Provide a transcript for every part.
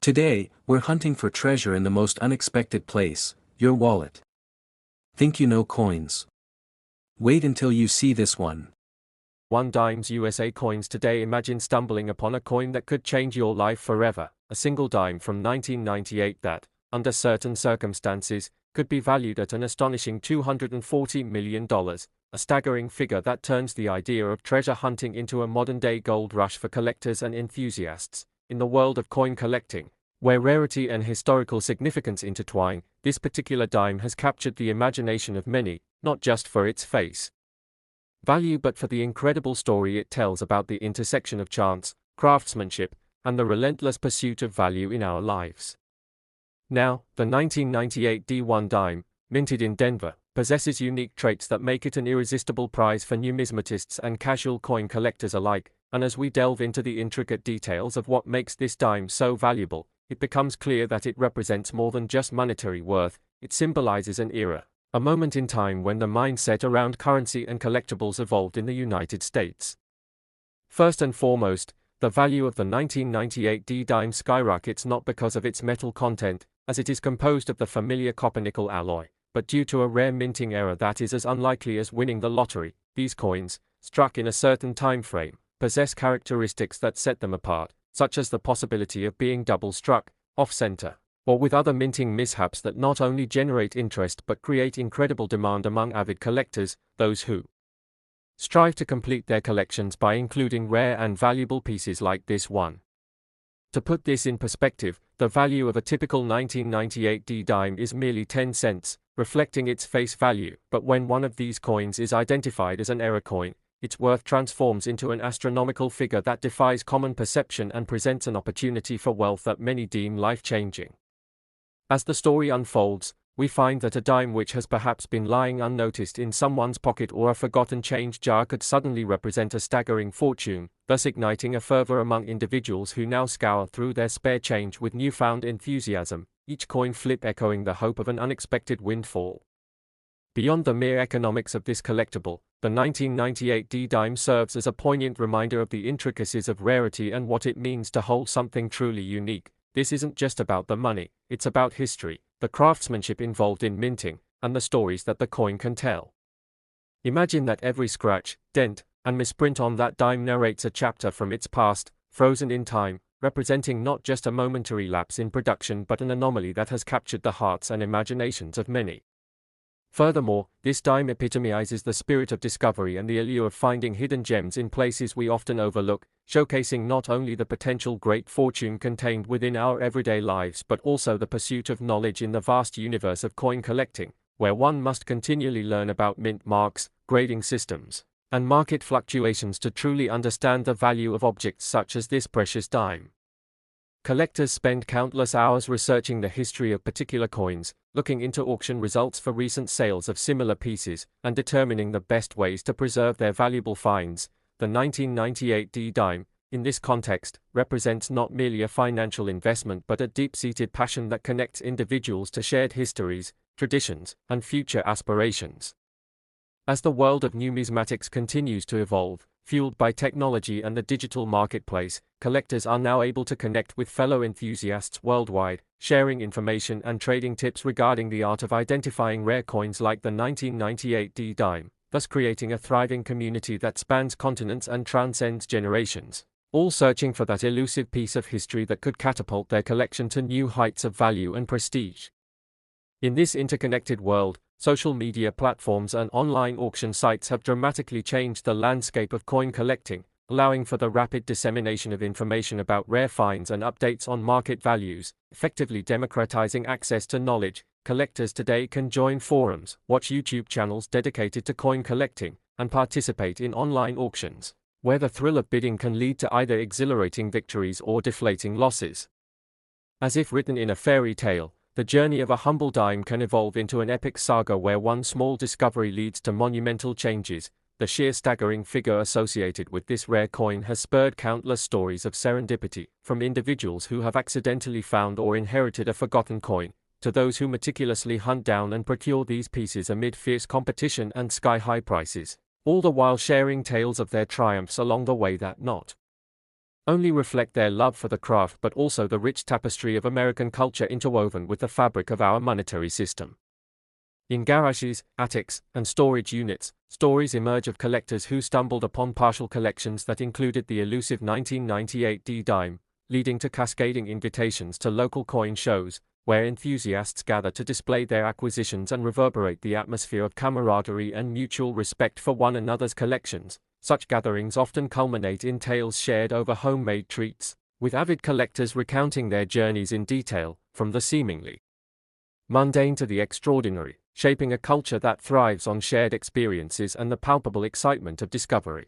Today, we're hunting for treasure in the most unexpected place, your wallet. Think you know coins? Wait until you see this one. 1 dimes USA coins. Today imagine stumbling upon a coin that could change your life forever, a single dime from 1998 that, under certain circumstances, could be valued at an astonishing $240 million, a staggering figure that turns the idea of treasure hunting into a modern-day gold rush for collectors and enthusiasts. In the world of coin collecting, where rarity and historical significance intertwine, this particular dime has captured the imagination of many, not just for its face value but for the incredible story it tells about the intersection of chance, craftsmanship, and the relentless pursuit of value in our lives. Now, the 1998 D1 dime, minted in Denver, possesses unique traits that make it an irresistible prize for numismatists and casual coin collectors alike, and as we delve into the intricate details of what makes this dime so valuable, it becomes clear that it represents more than just monetary worth. It symbolizes an era, a moment in time when the mindset around currency and collectibles evolved in the United States. First and foremost, the value of the 1998 D dime skyrockets not because of its metal content, as it is composed of the familiar copper-nickel alloy, but due to a rare minting error that is as unlikely as winning the lottery. These coins, struck in a certain time frame, possess characteristics that set them apart, such as the possibility of being double-struck, off-center, or with other minting mishaps that not only generate interest but create incredible demand among avid collectors, those who strive to complete their collections by including rare and valuable pieces like this one. To put this in perspective, the value of a typical 1998 D dime is merely 10 cents, reflecting its face value, but when one of these coins is identified as an error coin, its worth transforms into an astronomical figure that defies common perception and presents an opportunity for wealth that many deem life-changing. As the story unfolds, we find that a dime which has perhaps been lying unnoticed in someone's pocket or a forgotten change jar could suddenly represent a staggering fortune, thus igniting a fervor among individuals who now scour through their spare change with newfound enthusiasm, each coin flip echoing the hope of an unexpected windfall. Beyond the mere economics of this collectible, the 1998 D dime serves as a poignant reminder of the intricacies of rarity and what it means to hold something truly unique. This isn't just about the money, it's about history, the craftsmanship involved in minting, and the stories that the coin can tell. Imagine that every scratch, dent, and misprint on that dime narrates a chapter from its past, frozen in time, representing not just a momentary lapse in production but an anomaly that has captured the hearts and imaginations of many. Furthermore, this dime epitomizes the spirit of discovery and the allure of finding hidden gems in places we often overlook, showcasing not only the potential great fortune contained within our everyday lives but also the pursuit of knowledge in the vast universe of coin collecting, where one must continually learn about mint marks, grading systems, and market fluctuations to truly understand the value of objects such as this precious dime. Collectors spend countless hours researching the history of particular coins, looking into auction results for recent sales of similar pieces, and determining the best ways to preserve their valuable finds. The 1998 D dime, in this context, represents not merely a financial investment but a deep-seated passion that connects individuals to shared histories, traditions, and future aspirations. As the world of numismatics continues to evolve, fueled by technology and the digital marketplace, collectors are now able to connect with fellow enthusiasts worldwide, sharing information and trading tips regarding the art of identifying rare coins like the 1998 D dime, thus creating a thriving community that spans continents and transcends generations, all searching for that elusive piece of history that could catapult their collection to new heights of value and prestige. In this interconnected world, social media platforms and online auction sites have dramatically changed the landscape of coin collecting, allowing for the rapid dissemination of information about rare finds and updates on market values, effectively democratizing access to knowledge. Collectors today can join forums, watch YouTube channels dedicated to coin collecting, and participate in online auctions, where the thrill of bidding can lead to either exhilarating victories or deflating losses. As if written in a fairy tale, the journey of a humble dime can evolve into an epic saga where one small discovery leads to monumental changes. The sheer staggering figure associated with this rare coin has spurred countless stories of serendipity, from individuals who have accidentally found or inherited a forgotten coin, to those who meticulously hunt down and procure these pieces amid fierce competition and sky-high prices, all the while sharing tales of their triumphs along the way that not only reflect their love for the craft but also the rich tapestry of American culture interwoven with the fabric of our monetary system. In garages, attics, and storage units, stories emerge of collectors who stumbled upon partial collections that included the elusive 1998 D-dime, leading to cascading invitations to local coin shows, where enthusiasts gather to display their acquisitions and reverberate the atmosphere of camaraderie and mutual respect for one another's collections. Such gatherings often culminate in tales shared over homemade treats, with avid collectors recounting their journeys in detail, from the seemingly mundane to the extraordinary, shaping a culture that thrives on shared experiences and the palpable excitement of discovery.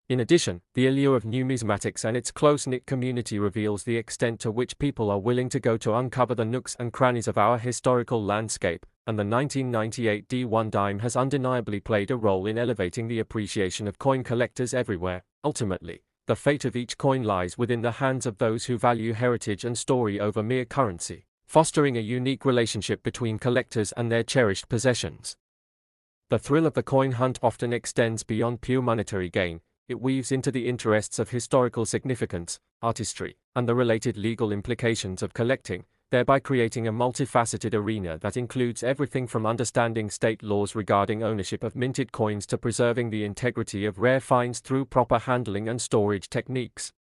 In addition, the allure of numismatics and its close-knit community reveals the extent to which people are willing to go to uncover the nooks and crannies of our historical landscape, and the 1998 D1 dime has undeniably played a role in elevating the appreciation of coin collectors everywhere. Ultimately, the fate of each coin lies within the hands of those who value heritage and story over mere currency, fostering a unique relationship between collectors and their cherished possessions. The thrill of the coin hunt often extends beyond pure monetary gain. It weaves into the interests of historical significance, artistry, and the related legal implications of collecting, thereby creating a multifaceted arena that includes everything from understanding state laws regarding ownership of minted coins to preserving the integrity of rare finds through proper handling and storage techniques.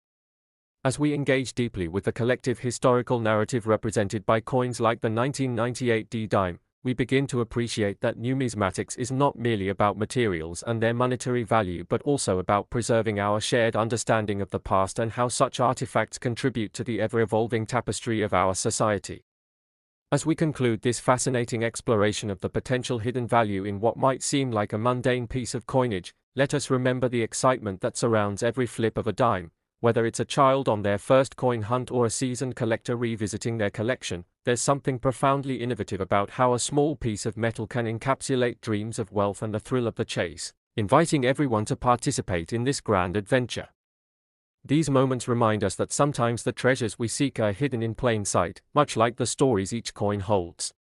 As we engage deeply with the collective historical narrative represented by coins like the 1998 D-dime, we begin to appreciate that numismatics is not merely about materials and their monetary value but also about preserving our shared understanding of the past and how such artifacts contribute to the ever-evolving tapestry of our society. As we conclude this fascinating exploration of the potential hidden value in what might seem like a mundane piece of coinage, let us remember the excitement that surrounds every flip of a dime. Whether it's a child on their first coin hunt or a seasoned collector revisiting their collection, there's something profoundly innovative about how a small piece of metal can encapsulate dreams of wealth and the thrill of the chase, inviting everyone to participate in this grand adventure. These moments remind us that sometimes the treasures we seek are hidden in plain sight, much like the stories each coin holds.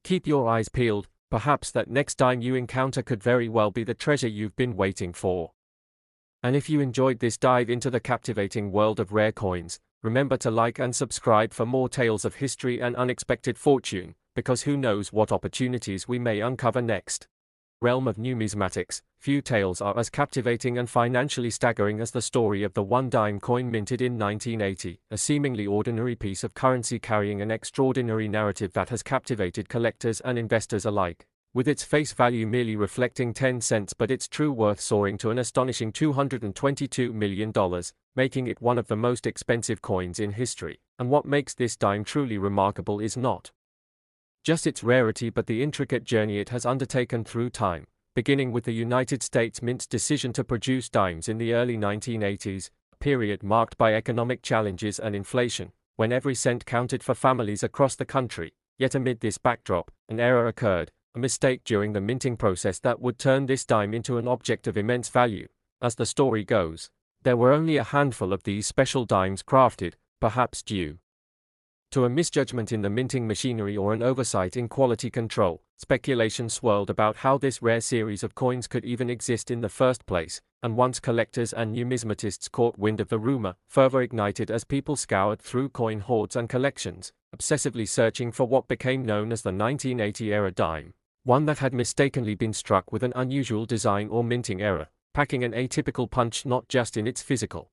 Keep your eyes peeled, perhaps that next dime you encounter could very well be the treasure you've been waiting for. And if you enjoyed this dive into the captivating world of rare coins, remember to like and subscribe for more tales of history and unexpected fortune, because who knows what opportunities we may uncover next. Realm of numismatics, few tales are as captivating and financially staggering as the story of the one-dime coin minted in 1980, a seemingly ordinary piece of currency carrying an extraordinary narrative that has captivated collectors and investors alike. With its face value merely reflecting 10 cents but its true worth soaring to an astonishing $222 million, making it one of the most expensive coins in history. And what makes this dime truly remarkable is not just its rarity but the intricate journey it has undertaken through time, beginning with the United States Mint's decision to produce dimes in the early 1980s, a period marked by economic challenges and inflation, when every cent counted for families across the country. Yet amid this backdrop, an error occurred, a mistake during the minting process that would turn this dime into an object of immense value. As the story goes, there were only a handful of these special dimes crafted, perhaps due to a misjudgment in the minting machinery or an oversight in quality control. Speculation swirled about how this rare series of coins could even exist in the first place, and once collectors and numismatists caught wind of the rumor, fervor ignited as people scoured through coin hoards and collections, obsessively searching for what became known as the 1980-era dime, one that had mistakenly been struck with an unusual design or minting error, packing an atypical punch not just in its physical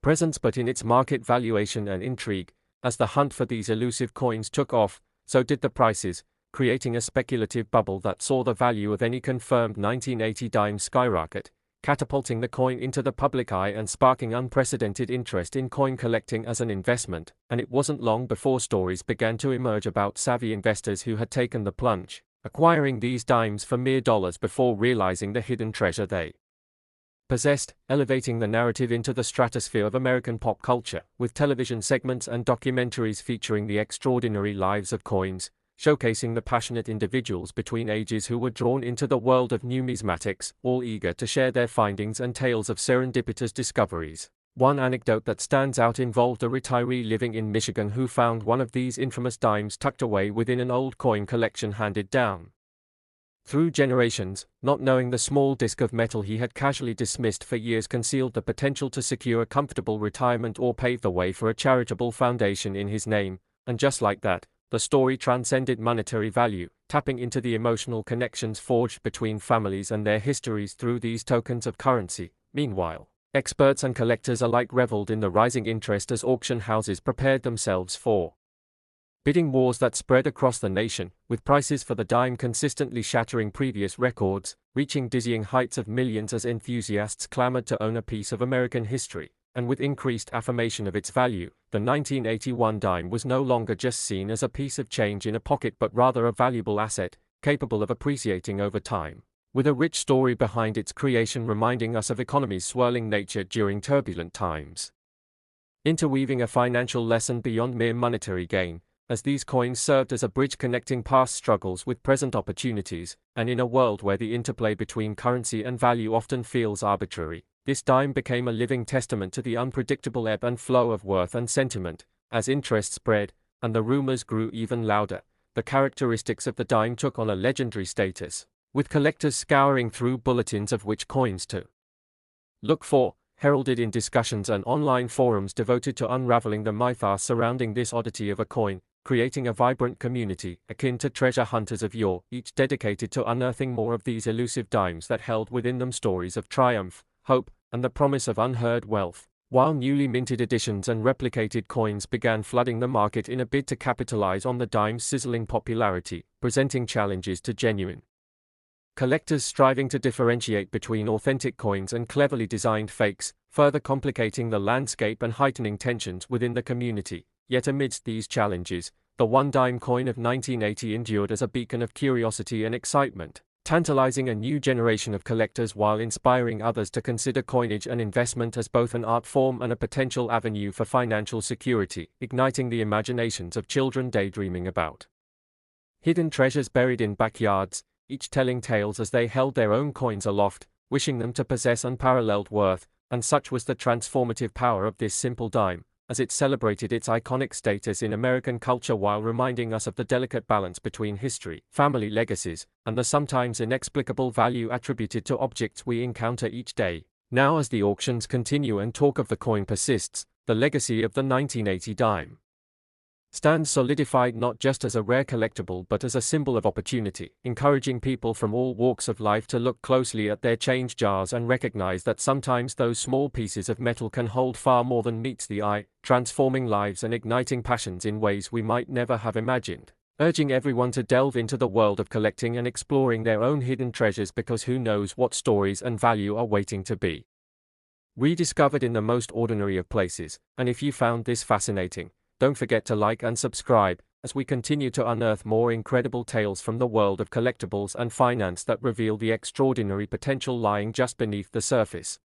presence but in its market valuation and intrigue. As the hunt for these elusive coins took off, so did the prices, creating a speculative bubble that saw the value of any confirmed 1980 dime skyrocket, catapulting the coin into the public eye and sparking unprecedented interest in coin collecting as an investment. And it wasn't long before stories began to emerge about savvy investors who had taken the plunge, acquiring these dimes for mere dollars before realizing the hidden treasure they possessed, elevating the narrative into the stratosphere of American pop culture, with television segments and documentaries featuring the extraordinary lives of coins, showcasing the passionate individuals between ages who were drawn into the world of numismatics, all eager to share their findings and tales of serendipitous discoveries. One anecdote that stands out involved a retiree living in Michigan who found one of these infamous dimes tucked away within an old coin collection handed down Through generations, not knowing the small disc of metal he had casually dismissed for years concealed the potential to secure a comfortable retirement or pave the way for a charitable foundation in his name, and just like that, the story transcended monetary value, tapping into the emotional connections forged between families and their histories through these tokens of currency. Meanwhile, experts and collectors alike reveled in the rising interest as auction houses prepared themselves for bidding wars that spread across the nation, with prices for the dime consistently shattering previous records, reaching dizzying heights of millions as enthusiasts clamored to own a piece of American history. And with increased affirmation of its value, the 1981 dime was no longer just seen as a piece of change in a pocket but rather a valuable asset, capable of appreciating over time, with a rich story behind its creation reminding us of economy's swirling nature during turbulent times. Interweaving a financial lesson beyond mere monetary gain, as these coins served as a bridge connecting past struggles with present opportunities, and in a world where the interplay between currency and value often feels arbitrary, this dime became a living testament to the unpredictable ebb and flow of worth and sentiment. As interest spread, and the rumors grew even louder, the characteristics of the dime took on a legendary status, with collectors scouring through bulletins of which coins to look for, heralded in discussions and online forums devoted to unraveling the mythos surrounding this oddity of a coin, creating a vibrant community akin to treasure hunters of yore, each dedicated to unearthing more of these elusive dimes that held within them stories of triumph, hope, and the promise of unheard wealth. While newly minted editions and replicated coins began flooding the market in a bid to capitalize on the dime's sizzling popularity, presenting challenges to genuine collectors striving to differentiate between authentic coins and cleverly designed fakes, further complicating the landscape and heightening tensions within the community. Yet amidst these challenges, the one-dime coin of 1980 endured as a beacon of curiosity and excitement, tantalizing a new generation of collectors while inspiring others to consider coinage and investment as both an art form and a potential avenue for financial security, igniting the imaginations of children daydreaming about hidden treasures buried in backyards, each telling tales as they held their own coins aloft, wishing them to possess unparalleled worth. And such was the transformative power of this simple dime, as it celebrated its iconic status in American culture while reminding us of the delicate balance between history, family legacies, and the sometimes inexplicable value attributed to objects we encounter each day. Now, as the auctions continue and talk of the coin persists, the legacy of the 1980 dime stands solidified not just as a rare collectible but as a symbol of opportunity, encouraging people from all walks of life to look closely at their change jars and recognize that sometimes those small pieces of metal can hold far more than meets the eye, transforming lives and igniting passions in ways we might never have imagined. Urging everyone to delve into the world of collecting and exploring their own hidden treasures, because who knows what stories and value are waiting to be rediscovered in the most ordinary of places. And if you found this fascinating, don't forget to like and subscribe, as we continue to unearth more incredible tales from the world of collectibles and finance that reveal the extraordinary potential lying just beneath the surface.